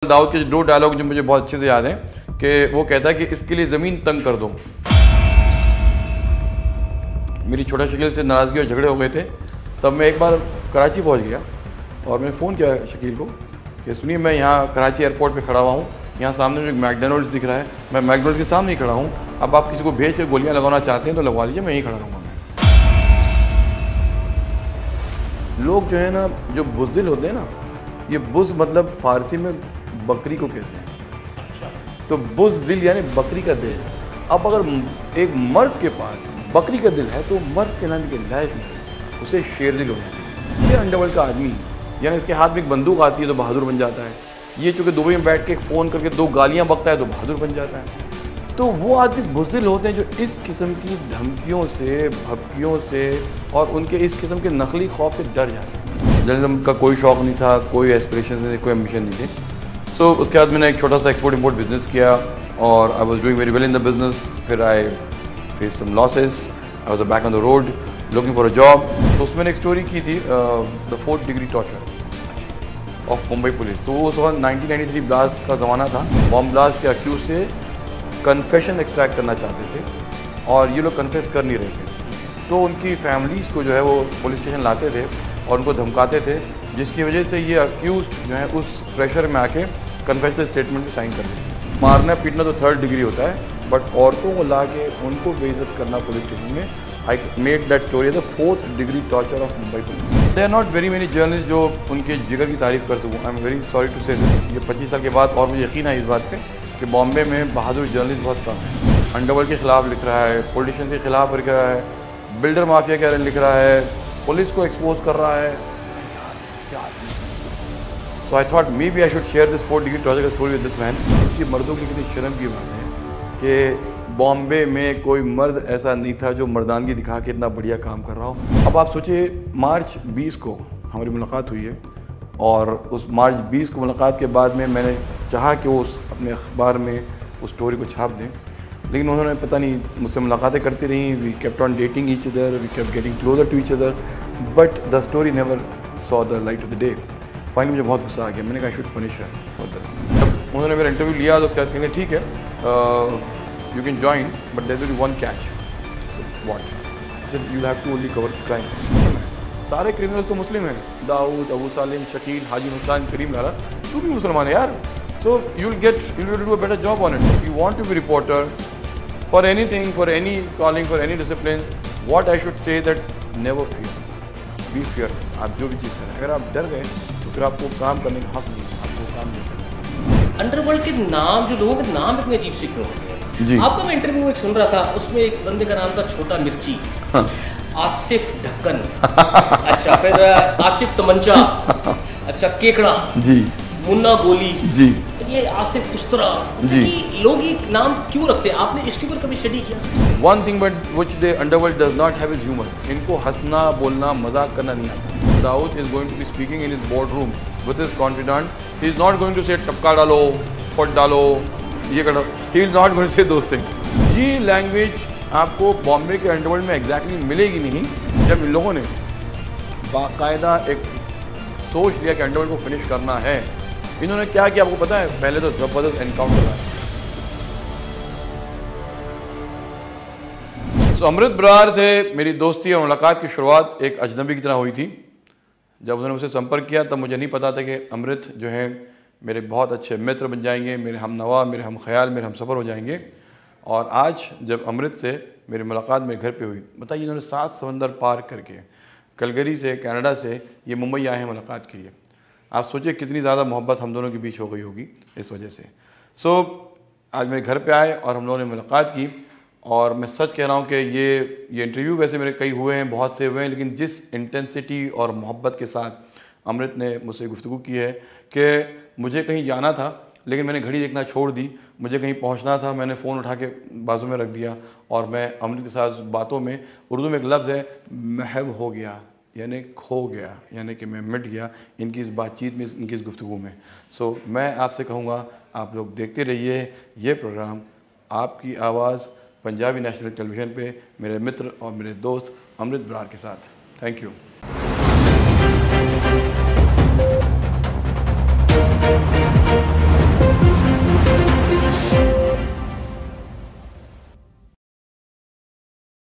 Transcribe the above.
दाऊद के दो डायलॉग जो मुझे बहुत अच्छे से याद हैं कि वो कहता है कि इसके लिए ज़मीन तंग कर दो। मेरी छोटा शकील से नाराज़गी और झगड़े हो गए थे, तब मैं एक बार कराची पहुंच गया और मैंने फ़ोन किया शकील को कि सुनिए मैं यहाँ कराची एयरपोर्ट पे खड़ा हुआ हूँ, यहाँ सामने जो मैकडोनल्ड्स दिख रहा है, मैं मैकडोनल्ड्स के सामने ही खड़ा हूँ, अब आप किसी को भेज के गोलियाँ लगाना चाहते हैं तो लगवा लीजिए, मैं यहीं खड़ा रहूँगा। मैं लोग जो है ना, जो बुज़दिल होते हैं ना, ये बुज़ मतलब फ़ारसी में बकरी को कहते हैं। अच्छा। तो बुज़दिल यानी बकरी का दिल। अब अगर एक मर्द के पास बकरी का दिल है तो मर्द के नाम की लाइफ में उसे शेरदिल होना चाहिए। ये अंडरवर्ल्ड का आदमी, यानी इसके हाथ में एक बंदूक आती है तो बहादुर बन जाता है। ये चूँकि दुबई में बैठ के फ़ोन करके दो गालियाँ बकता है तो बहादुर बन जाता है। तो वो आदमी बुज़दिल होते हैं जो इस किस्म की धमकियों से, भपकियों से और उनके इस किस्म के नकली खौफ से डर जाते हैं। जर्नलिज्म का कोई शौक़ नहीं था, कोई एस्पिरेशन नहीं थी, कोई एम्बिशन नहीं थी। सो उसके बाद मैंने एक छोटा सा एक्सपोर्ट इम्पोर्ट बिज़नेस किया और I was doing very well in the business. फिर I face some losses, I was back on the road looking for a job. तो उसमें एक स्टोरी की थी the 4th degree torture of Mumbai police. तो वो उस वक्त 1993 ब्लास्ट का ज़माना था। बॉम्ब ब्लास्ट के अक्यूज से कन्फेशन एक्सट्रैक्ट करना चाहते थे और ये लोग कन्फेस कर नहीं रहे थे, तो उनकी फैमिलीज़ को जो है वो पुलिस स्टेशन लाते थे और उनको धमकाते थे, जिसकी वजह से ये अक्यूज़ड जो है उस प्रेशर में आके कन्फेशनल स्टेटमेंट को साइन कर देते। मारना पीटना तो 3rd डिग्री होता है, बट औरतों को ला के उनको बेइज्जत करना पुलिस स्टेशन में, I made that story the 4th degree torture of Mumbai police. They are not very many journalist जो उनके जिगर की तारीफ कर सकूँ। I am very sorry to say this. ये 25 साल के बाद और मुझे यकीन है इस बात पे कि बॉम्बे में बहादुर जर्नलिस्ट बहुत कम है। अंडरवर्ल्ड के खिलाफ लिख रहा है, पॉलिटिशियंस के खिलाफ लिख रहा है, बिल्डर माफिया के बारे में लिख रहा है, पुलिस को एक्सपोज कर रहा है। So I thought maybe I should share this 4th degree torture story with this man. इसकी मर्दों की कितनी शर्म की बात है कि बॉम्बे में कोई मर्द ऐसा नहीं था जो मर्दानगी दिखा के इतना बढ़िया काम कर रहा हो। अब आप सोचिए, मार्च 20 को हमारी मुलाकात हुई है और उस मार्च 20 को मुलाकात के बाद में मैंने चाहा कि वो अपने अखबार में उस स्टोरी को छाप दें, लेकिन उन्होंने पता नहीं मुझसे मुलाकातें करती रहीं। We kept on dating each other, we kept getting closer to each other, but the story never saw the light of the day. Finally मुझे बहुत गुस्सा आ गया। मैंने कहा I should punish her for this. जब उन्होंने मेरा इंटरव्यू लिया तो उसके बाद कहेंगे ठीक है, you can join but there will be one catch. So what? So you have to only cover crime. सारे क्रिमिनल्स तो मुस्लिम हैं, दाऊद, अबू सालिम, शकील, हाजी हुसैन, करीम लाला, तू भी मुसलमान है यार। So you'll do a better job on it. If you want to be reporter for anything, for any calling, for any discipline, what I should say that never fear, be fearless. आप जो भी चीज़ करें, अगर आप डर गए तो फिर आपको काम करने का हक नहीं है, आपको काम नहीं करना। अंडरवर्ल्ड के नाम, जो लोगों के नाम इतने अजीब से क्यों होते हैं? जी। आपका मैं इंटरव्यू एक सुन रहा था, उसमें एक बंदे का नाम था छोटा मिर्ची, हाँ। आसिफ ढक्कन, अच्छा, फिर आसिफ तमंचा, अच्छा, केकड़ा, जी, मुन्ना गोली, जी, ये आसिफ कुस्तरा, जी, लोग ये नाम क्यों रखते हैं? आपने इसके ऊपर कभी स्टडी किया? One thing but which the underworld does not have is humor. इनको हंसना, बोलना, मजाक करना नहीं आता। Dawood is going to be speaking in his boardroom with his confidant. He is not going to say टपका डालो, फट डालो, ये करो। He is not going to say those things. ये लैंग्वेज आपको बॉम्बे के अंडरवर्ल्ड में एग्जैक्टली मिलेगी नहीं। जब इन लोगों ने बाकायदा एक सोच लिया कि अंडरवर्ल्ड को फिनिश करना है, इन्होंने क्या किया आपको पता है? पहले तो जबरदस्त एनकाउंटर आया। सो अमृत बरार से मेरी दोस्ती और मुलाकात की शुरुआत एक अजनबी की तरह हुई थी। जब उन्होंने मुझसे संपर्क किया तब मुझे नहीं पता था कि अमृत जो है मेरे बहुत अच्छे मित्र बन जाएंगे, मेरे हम नवा, मेरे हम ख्याल, मेरे हम सफ़र हो जाएंगे। और आज जब अमृत से मेरी मुलाकात मेरे घर पे हुई, बताइए इन्होंने 7 समंदर पार करके कलगरी से, कनाडा से ये मुंबई आए हैं मुलाकात के लिए। आप सोचिए कितनी ज़्यादा मोहब्बत हम दोनों के बीच हो गई होगी इस वजह से। सो आज मेरे घर पे आए और हम लोगों ने मुलाकात की और मैं सच कह रहा हूँ कि ये इंटरव्यू वैसे मेरे कई हुए हैं, बहुत से हुए हैं, लेकिन जिस इंटेंसिटी और मोहब्बत के साथ अमृत ने मुझसे गुफ्तगू की है कि मुझे कहीं जाना था लेकिन मैंने घड़ी देखना छोड़ दी, मुझे कहीं पहुँचना था, मैंने फ़ोन उठा के बाजू में रख दिया और मैं अमृत के साथ बातों में, उर्दू में एक लफ्ज़ है महव हो गया, यानी खो गया, यानी कि मैं मिट गया इनकी इस बातचीत में, इनकी इस गुफ्तगू में। सो मैं आपसे कहूँगा आप लोग देखते रहिए ये प्रोग्राम आपकी आवाज़ पंजाबी नेशनल टेलीविज़न पे, मेरे मित्र और मेरे दोस्त अमृत बरार के साथ। Thank you.